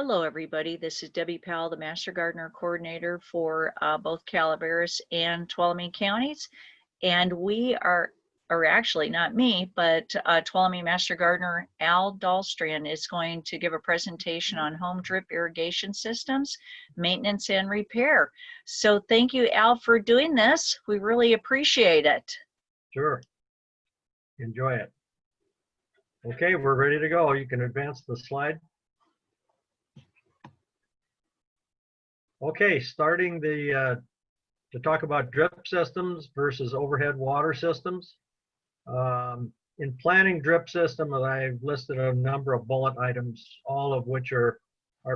Hello, everybody. This is Debbie Powell, the Master Gardener Coordinator for both Calaveras and Tuolumne counties. And we are, or actually not me, but Tuolumne Master Gardener Al Dahlstrand is going to give a presentation on home drip irrigation systems, maintenance and repair. So thank you, Al, for doing this. We really appreciate it. Sure. Enjoy it. Okay, we're ready to go. You can advance the slide. Okay, starting to talk about drip systems versus overhead water systems. In planning drip systems, I've listed a number of bullet items, all of which are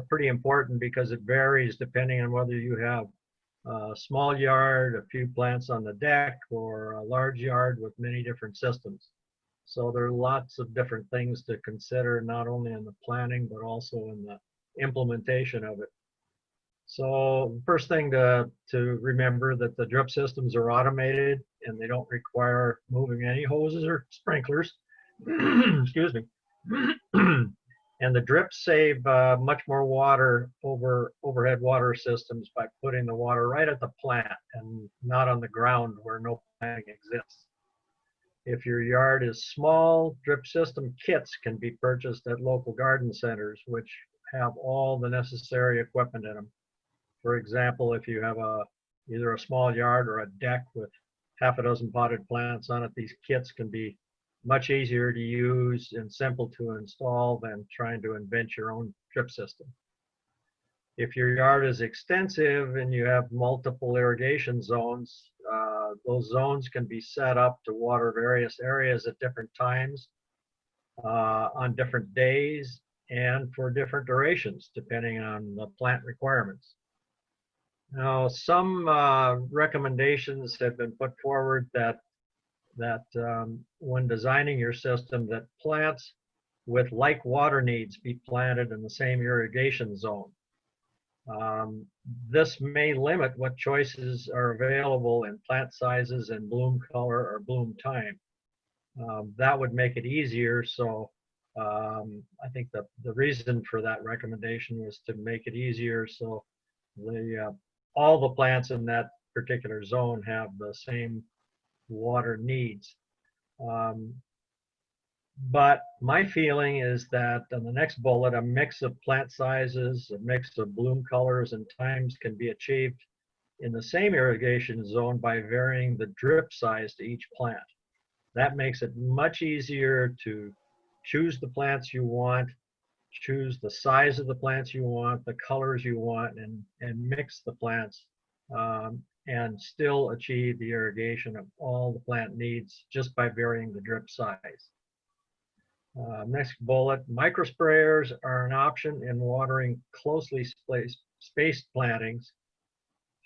pretty important because it varies depending on whether you have a small yard, a few plants on the deck, or a large yard with many different systems. So there are lots of different things to consider, not only in the planning, but also in the implementation of it. So first thing to remember that the drip systems are automated and they don't require moving any hoses or sprinklers. Excuse me. And the drips save much more water over overhead water systems by putting the water right at the plant and not on the ground where no planting exists. If your yard is small, drip system kits can be purchased at local garden centers, which have all the necessary equipment in them. For example, if you have either a small yard or a deck with half a dozen potted plants on it, these kits can be much easier to use and simple to install than trying to invent your own drip system. If your yard is extensive and you have multiple irrigation zones, those zones can be set up to water various areas at different times, on different days, and for different durations, depending on the plant requirements. Now, some recommendations have been put forward that when designing your system, that plants with like water needs be planted in the same irrigation zone. This may limit what choices are available in plant sizes and bloom color or bloom time. That would make it easier. So I think the reason for that recommendation was to make it easier so all the plants in that particular zone have the same water needs. But my feeling is that on the next bullet, a mix of plant sizes, a mix of bloom colors and times can be achieved in the same irrigation zone by varying the drip size to each plant. That makes it much easier to choose the plants you want, choose the size of the plants you want, the colors you want, and mix the plants and still achieve the irrigation of all the plant needs just by varying the drip size. Next bullet, microsprayers are an option in watering closely spaced plantings.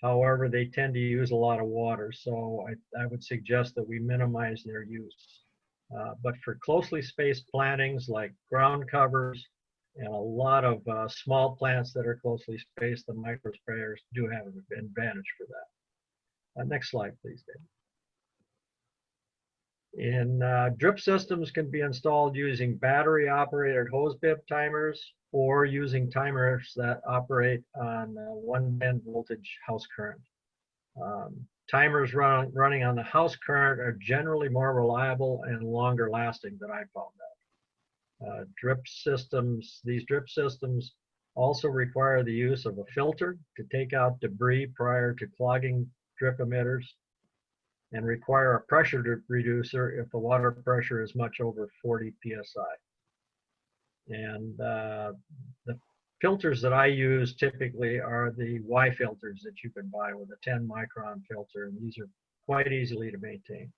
However, they tend to use a lot of water, so I would suggest that we minimize their use. But for closely spaced plantings like ground covers and a lot of small plants that are closely spaced, the microsprayers do have an advantage for that. Next slide, please, Dave. Drip systems can be installed using battery-operated hose bib timers or using timers that operate on 110 voltage house current. Timers running on the house current are generally more reliable and longer lasting than I found out. These drip systems also require the use of a filter to take out debris prior to clogging drip emitters and require a pressure reducer if the water pressure is much over 40 psi. And the filters that I use typically are the Y filters that you can buy with a 10 micron filter, and these are quite easily to maintain.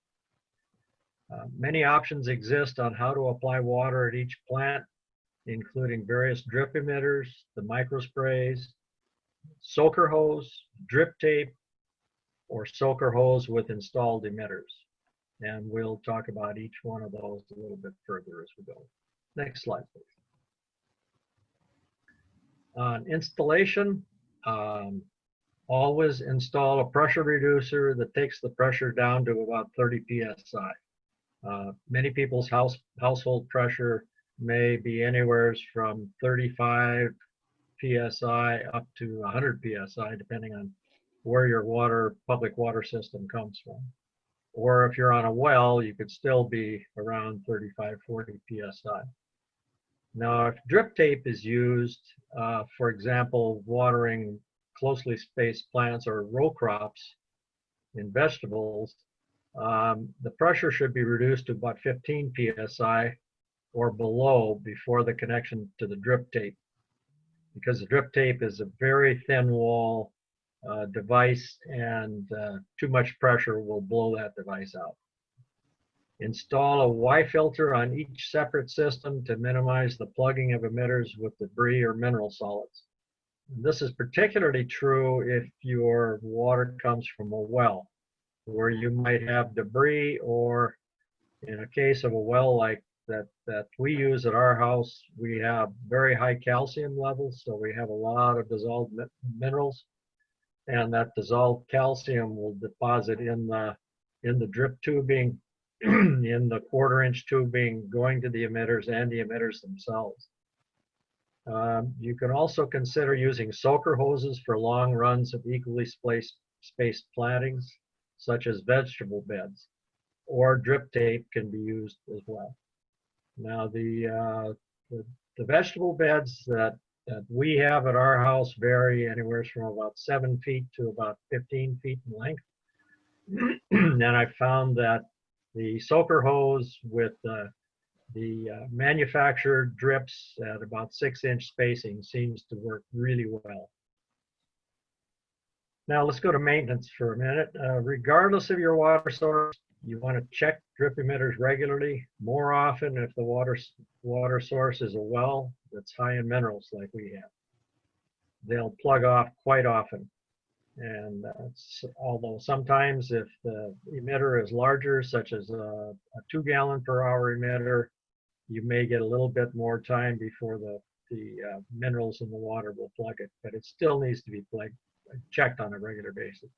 Many options exist on how to apply water at each plant, including various drip emitters, the microsprays, soaker hose, drip tape, or soaker hose with installed emitters. And we'll talk about each one of those a little bit further as we go. Next slide, please. On installation, always install a pressure reducer that takes the pressure down to about 30 psi. Many people's household pressure may be anywhere from 35 PSI up to 100 PSI, depending on where your public water system comes from. Or if you're on a well, you could still be around 35, 40 PSI. Now, if drip tape is used, for example, watering closely spaced plants or row crops in vegetables, the pressure should be reduced to about 15 PSI or below before the connection to the drip tape, because the drip tape is a very thin wall device, and too much pressure will blow that device out. Install a Y filter on each separate system to minimize the plugging of emitters with debris or mineral solids. This is particularly true if your water comes from a well, where you might have debris, or in a case of a well like that we use at our house, we have very high calcium levels, so we have a lot of dissolved minerals, and that dissolved calcium will deposit in the drip tubing, in the 1/4-inch tubing going to the emitters and the emitters themselves. You can also consider using soaker hoses for long runs of equally spaced plantings, such as vegetable beds, or drip tape can be used as well. Now, the vegetable beds that we have at our house vary anywhere from about 7 feet to about 15 feet in length. And I found that the soaker hose with the manufactured drips at about 6-inch spacing seems to work really well. Now let's go to maintenance for a minute. Regardless of your water source, you want to check drip emitters regularly, more often if the water source is a well that's high in minerals like we have. They'll plug off quite often. And although sometimes if the emitter is larger, such as a 2-gallon per hour emitter, you may get a little bit more time before the minerals in the water will plug it, but it still needs to be checked on a regular basis.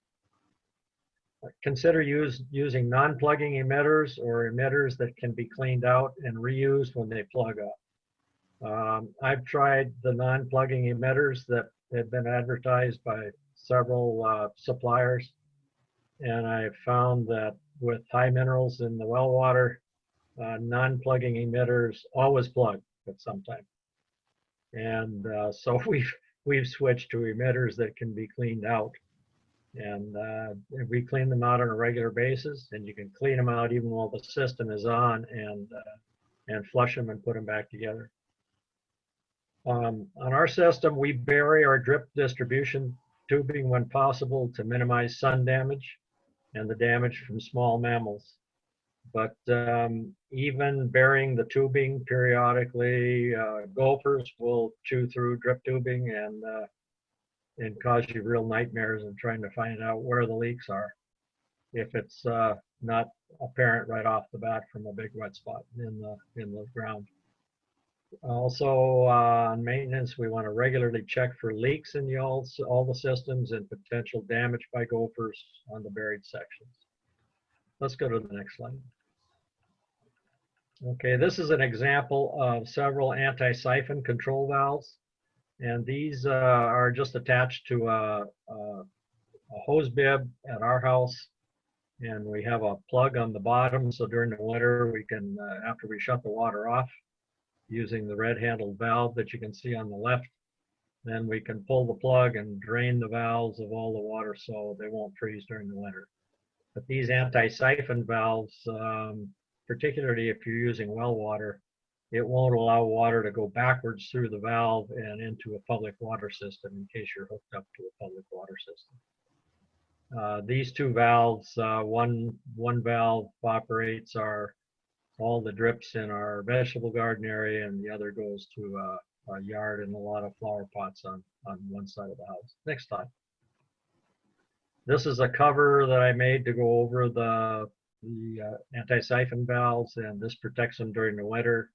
Consider using non-plugging emitters or emitters that can be cleaned out and reused when they plug up. I've tried the non-plugging emitters that have been advertised by several suppliers, and I found that with high minerals in the well water, non-plugging emitters always plug at some time. And so we've switched to emitters that can be cleaned out, and we clean them out on a regular basis, and you can clean them out even while the system is on, and flush them and put them back together. On our system, we bury our drip distribution tubing when possible to minimize sun damage and the damage from small mammals. But even burying the tubing periodically, gophers will chew through drip tubing and cause you real nightmares in trying to find out where the leaks are if it's not apparent right off the bat from a big wet spot in the ground. Also, on maintenance, we want to regularly check for leaks in all the systems and potential damage by gophers on the buried sections. Let's go to the next slide. Okay, this is an example of several anti-siphon control valves, and these are just attached to a hose bib at our house, and we have a plug on the bottom, so during the winter we can, after we shut the water off, using the red handled valve that you can see on the left, then we can pull the plug and drain the valves of all the water so they won't freeze during the winter. But these anti-siphon valves, particularly if you're using well water, it won't allow water to go backwards through the valve and into a public water system in case you're hooked up to a public water system. These two valves, one valve operates all the drips in our vegetable garden area, and the other goes to a yard and a lot of flower pots on one side of the house. Next slide. This is a cover that I made to go over the anti-siphon valves, and this protects them during the winter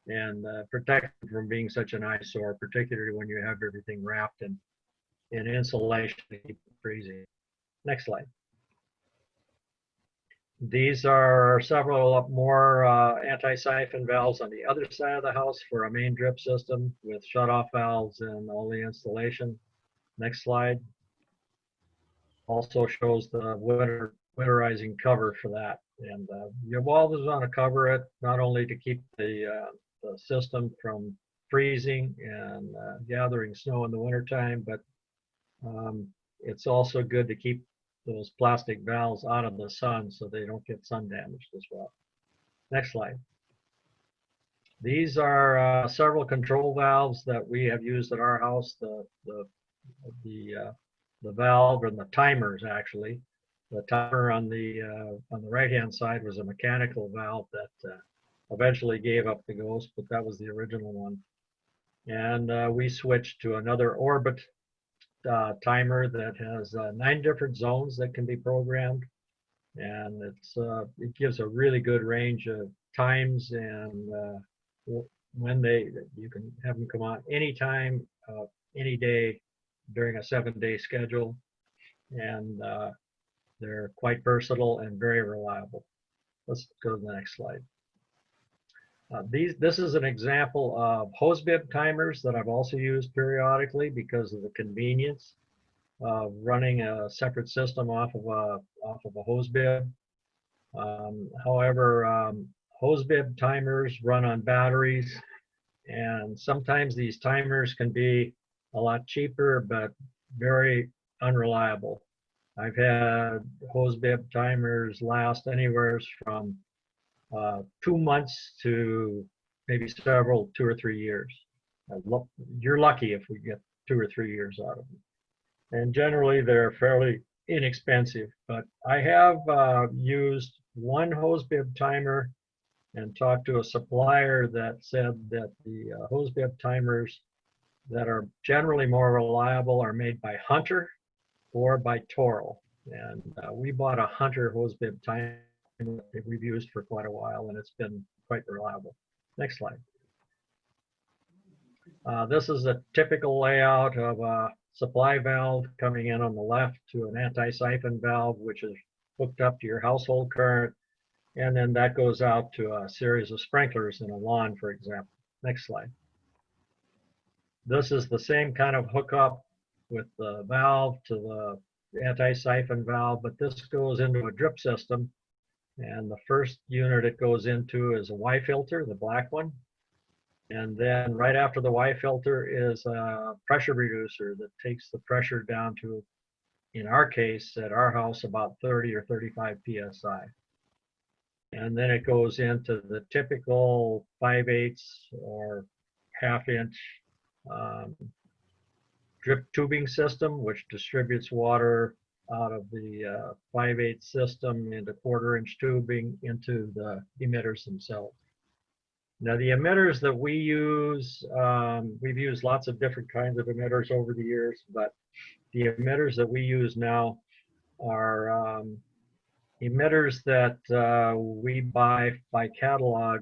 and protects them from being such an eyesore, particularly when you have everything wrapped in insulation to keep it freezing. Next slide. These are several more anti-siphon valves on the other side of the house for a main drip system with shut-off valves and all the installation. Next slide. Also shows the winterizing cover for that. And you always want to cover it, not only to keep the system from freezing and gathering snow in the wintertime, but it's also good to keep those plastic valves out of the sun so they don't get sun damaged as well. Next slide. These are several control valves that we have used at our house. The valve and the timers, actually. The timer on the right-hand side was a mechanical valve that eventually gave up the ghost, but that was the original one. And we switched to another Orbit timer that has 9 different zones that can be programmed, and it gives a really good range of times and when you can have them come on anytime, any day during a 7-day schedule, and they're quite versatile and very reliable. Let's go to the next slide. This is an example of hose bib timers that I've also used periodically because of the convenience of running a separate system off of a hose bib. However, hose bib timers run on batteries, and sometimes these timers can be a lot cheaper but very unreliable. I've had hose bib timers last anywhere from 2 months to maybe 2 or 3 years. You're lucky if we get 2 or 3 years out of them. And generally they're fairly inexpensive, but I have used one hose bib timer and talked to a supplier that said that the hose bib timers that are generally more reliable are made by Hunter or by Toro. And we bought a Hunter hose bib timer that we've used for quite a while, and it's been quite reliable. Next slide. This is a typical layout of a supply valve coming in on the left to an anti-siphon valve, which is hooked up to your household current, and then that goes out to a series of sprinklers in a lawn, for example. Next slide. This is the same kind of hookup with the valve to the anti-siphon valve, but this goes into a drip system. And the first unit it goes into is a Y filter, the black one. And then right after the Y filter is a pressure reducer that takes the pressure down to, in our case, at our house, about 30 or 35 PSI. And then it goes into the typical 5/8 or half-inch drip tubing system, which distributes water out of the 5/8 system into 1/4-inch tubing into the emitters themselves. Now the emitters that we use, we've used lots of different kinds of emitters over the years, but the emitters that we use now are emitters that we buy by catalog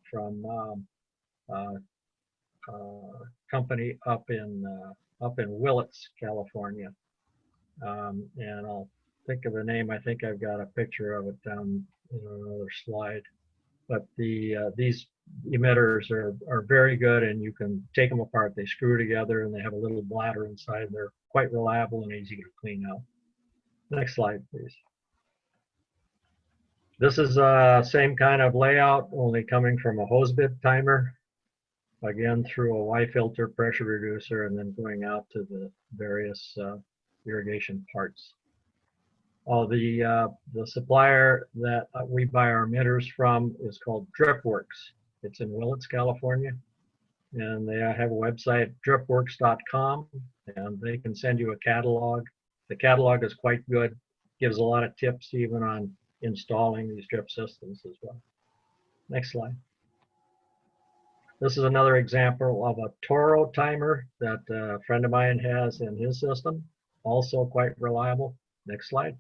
from a company up in Willits, California. And I'll think of the name. I think I've got a picture of it down in another slide. But these emitters are very good, and you can take them apart. They screw together, and they have a little bladder inside. They're quite reliable and easy to clean out. Next slide, please. This is the same kind of layout, only coming from a hose bib timer. Again, through a Y filter pressure reducer, and then going out to the various irrigation parts. The supplier that we buy our emitters from is called Dripworks. It's in Willits, California, and they have a website, dripworks.com, and they can send you a catalog. The catalog is quite good, gives a lot of tips even on installing these drip systems as well. Next slide. This is another example of a Toro timer that a friend of mine has in his system, also quite reliable. Next slide.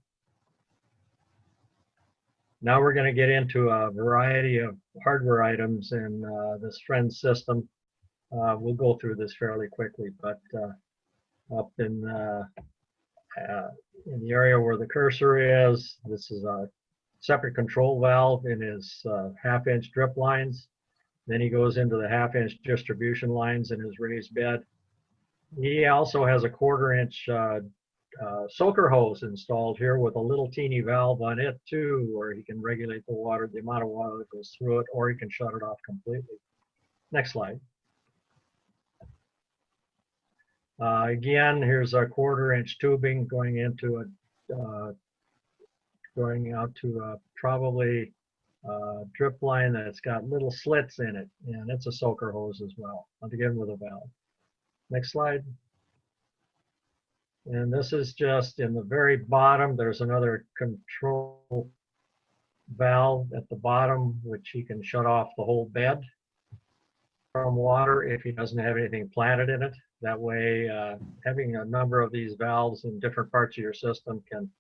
Now we're going to get into a variety of hardware items in this friend's system. We'll go through this fairly quickly, but up in the area where the cursor is, this is a separate control valve in his half-inch drip lines. Then he goes into the half-inch distribution lines in his raised bed. He also has a 1/4-inch soaker hose installed here with a little teeny valve on it too, where he can regulate the water, the amount of water that goes through it, or he can shut it off completely. Next slide. Again, here's a 1/4-inch tubing going into a going out to probably a drip line that's got little slits in it, and it's a soaker hose as well, again with a valve. Next slide. And this is just in the very bottom. There's another control valve at the bottom, which he can shut off the whole bed from water if he doesn't have anything planted in it. That way, having a number of these valves in different parts of your system can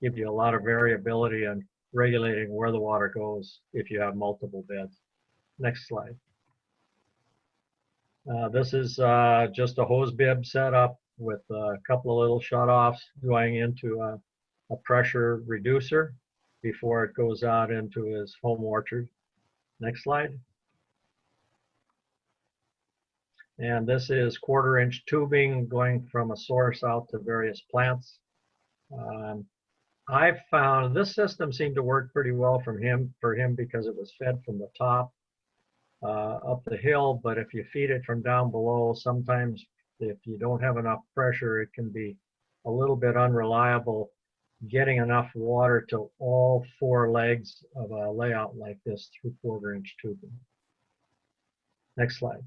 give you a lot of variability in regulating where the water goes if you have multiple beds. Next slide. This is just a hose bib setup with a couple of little shutoffs going into a pressure reducer before it goes out into his home orchard. Next slide. And this is 1/4-inch tubing going from a source out to various plants. I found this system seemed to work pretty well for him because it was fed from the top up the hill, but if you feed it from down below, sometimes if you don't have enough pressure, it can be a little bit unreliable getting enough water to all 4 legs of a layout like this through 1/4-inch tubing. Next slide.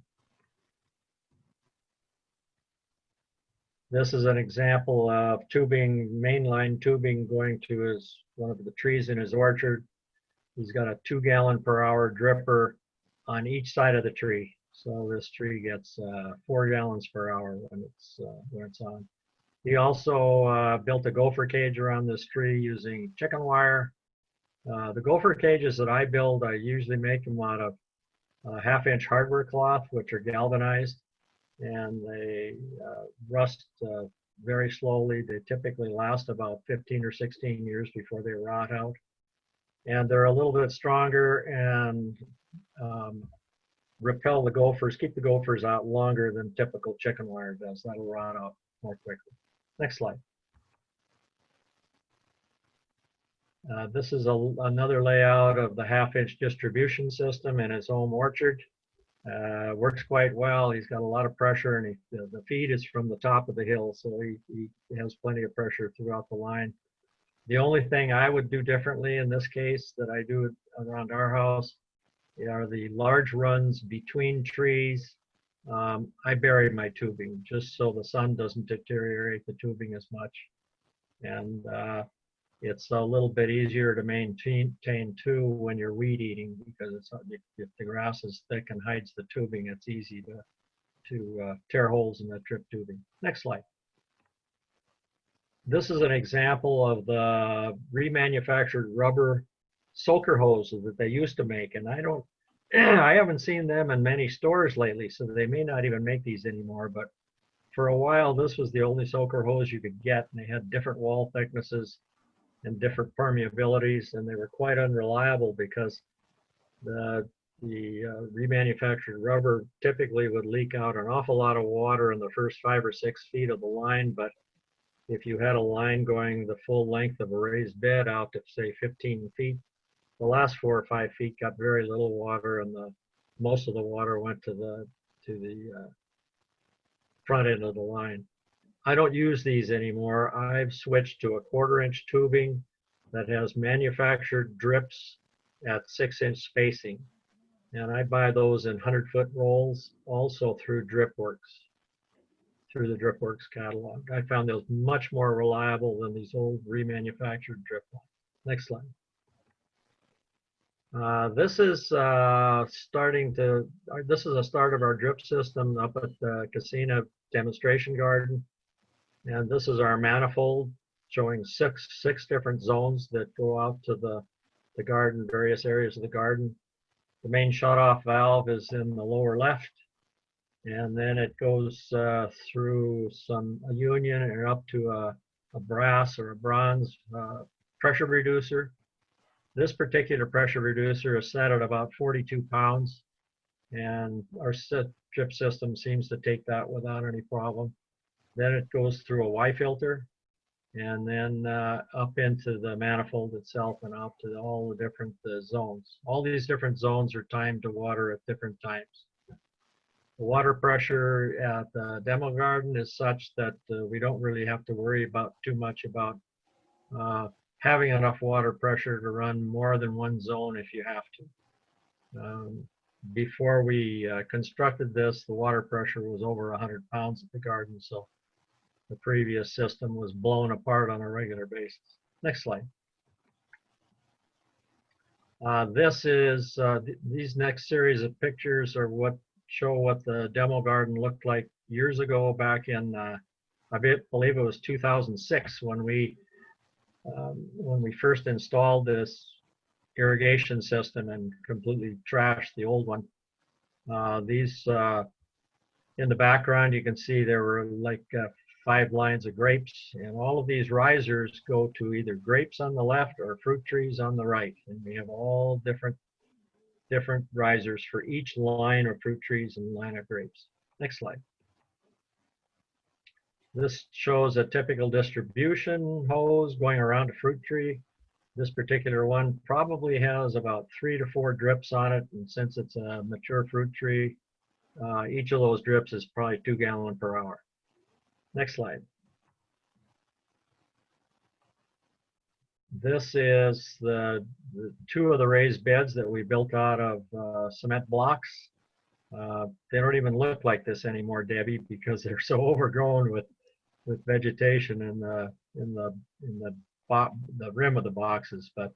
This is an example of tubing, mainline tubing going to one of the trees in his orchard. He's got a 2-gallon-per-hour dripper on each side of the tree. So this tree gets 4 gallons per hour when it's on. He also built a gopher cage around this tree using chicken wire. The gopher cages that I build, I usually make them out of 1/2-inch hardware cloth, which are galvanized, and they rust very slowly. They typically last about 15 or 16 years before they rot out. And they're a little bit stronger and repel the gophers, keep the gophers out longer than typical chicken wire does. That'll rot out more quickly. Next slide. This is another layout of the 1/2-inch distribution system in his home orchard. Works quite well. He's got a lot of pressure, and the feed is from the top of the hill, so he has plenty of pressure throughout the line. The only thing I would do differently in this case that I do around our house are the large runs between trees. I bury my tubing just so the sun doesn't deteriorate the tubing as much. And it's a little bit easier to maintain too when you're weed eating, because if the grass is thick and hides the tubing, it's easy to tear holes in that drip tubing. Next slide. This is an example of the remanufactured rubber soaker hoses that they used to make, and I haven't seen them in many stores lately, so they may not even make these anymore, but for a while this was the only soaker hose you could get, and they had different wall thicknesses and different permeabilities, and they were quite unreliable because the remanufactured rubber typically would leak out an awful lot of water in the first 5 or 6 feet of the line, but if you had a line going the full length of a raised bed out to say 15 feet, the last 4 or 5 feet got very little water, and most of the water went to the front end of the line. I don't use these anymore. I've switched to a 1/4-inch tubing that has manufactured drips at 6-inch spacing, and I buy those in 100-foot rolls, also through Dripworks, through the Dripworks catalog. I found those much more reliable than these old remanufactured drip ones. Next slide. This is a start of our drip system up at the Casina demonstration garden. And this is our manifold showing six different zones that go out to the garden, various areas of the garden. The main shutoff valve is in the lower left, and then it goes through a union and up to a brass or a bronze pressure reducer. This particular pressure reducer is set at about 42 pounds, and our drip system seems to take that without any problem. Then it goes through a Y filter, and then up into the manifold itself and out to all the different zones. All these different zones are timed to water at different times. The water pressure at the demo garden is such that we don't really have to worry about too much about having enough water pressure to run more than one zone if you have to. Before we constructed this, the water pressure was over 100 pounds at the garden, so the previous system was blown apart on a regular basis. Next slide. These next series of pictures are what show what the demo garden looked like years ago, back in I believe it was 2006 when we first installed this irrigation system and completely trashed the old one. In the background, you can see there were like 5 lines of grapes, and all of these risers go to either grapes on the left or fruit trees on the right. And we have all different risers for each line of fruit trees and line of grapes. Next slide. This shows a typical distribution hose going around a fruit tree. This particular one probably has about 3 to 4 drips on it, and since it's a mature fruit tree, each of those drips is probably 2 gallons per hour. Next slide. This is the 2 of the raised beds that we built out of cement blocks. They don't even look like this anymore, Debbie, because they're so overgrown with vegetation in the rim of the boxes. But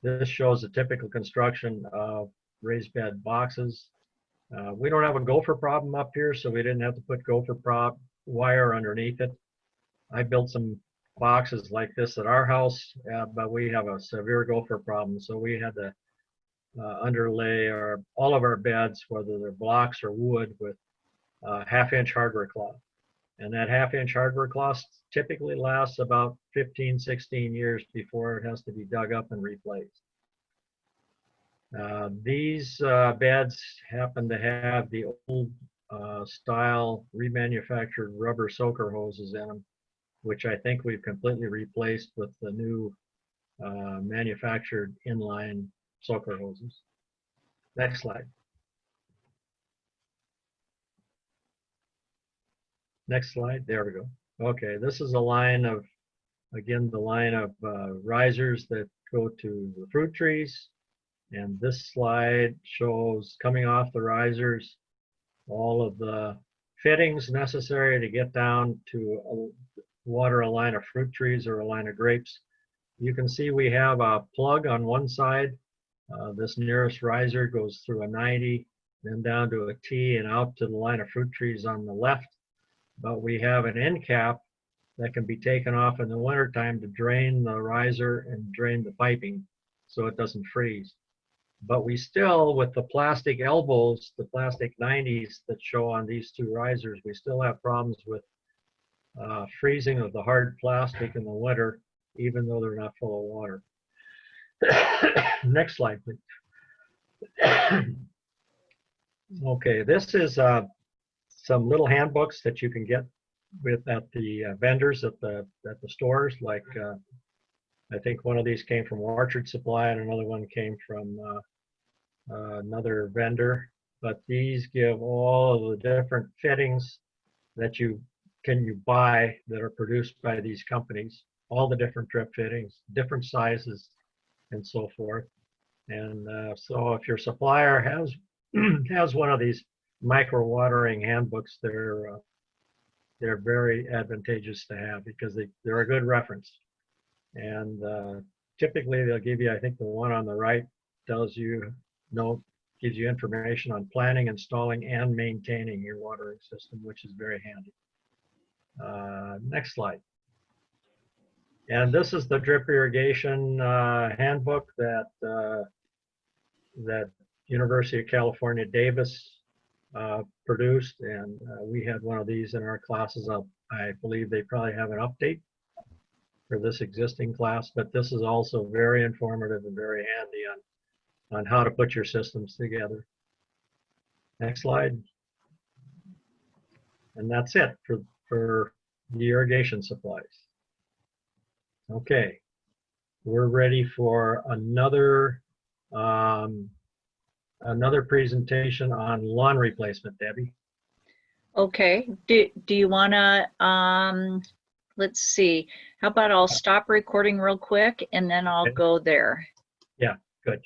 this shows a typical construction of raised bed boxes. We don't have a gopher problem up here, so we didn't have to put gopher wire underneath it. I built some boxes like this at our house, but we have a severe gopher problem, so we had to underlay all of our beds, whether they're blocks or wood, with 1/2-inch hardware cloth. And that 1/2-inch hardware cloth typically lasts about 15, 16 years before it has to be dug up and replaced. These beds happen to have the old style remanufactured rubber soaker hoses in them, which I think we've completely replaced with the new manufactured inline soaker hoses. Next slide. Next slide. There we go. Okay, this is a line of, again, the line of risers that go to the fruit trees. And this slide shows, coming off the risers, all of the fittings necessary to get down to water a line of fruit trees or a line of grapes. You can see we have a plug on one side. This nearest riser goes through a 90, then down to a T and out to the line of fruit trees on the left. But we have an end cap that can be taken off in the wintertime to drain the riser and drain the piping so it doesn't freeze. But we still, with the plastic elbows, the plastic 90s that show on these 2 risers, we still have problems with freezing of the hard plastic in the winter, even though they're not full of water. Next slide, please. Okay, this is some little handbooks that you can get at the vendors at the stores. Like I think one of these came from Orchard Supply and another one came from another vendor. But these give all of the different fittings that you buy that are produced by these companies, all the different drip fittings, different sizes, and so forth. And so if your supplier has has one of these micro watering handbooks, they're very advantageous to have because they're a good reference. And typically they'll give you, I think the one on the right tells you, gives you information on planning, installing, and maintaining your watering system, which is very handy. Next slide. And this is the drip irrigation handbook that University of California, Davis produced, and we had one of these in our classes. I believe they probably have an update. for this existing class, but this is also very informative and very handy on how to put your systems together. Next slide. And that's it for the irrigation supplies. Okay, we're ready for another another presentation on lawn replacement, Debbie. Okay, do you want to, let's see, how about I'll stop recording real quick and then I'll go there. Yeah, good.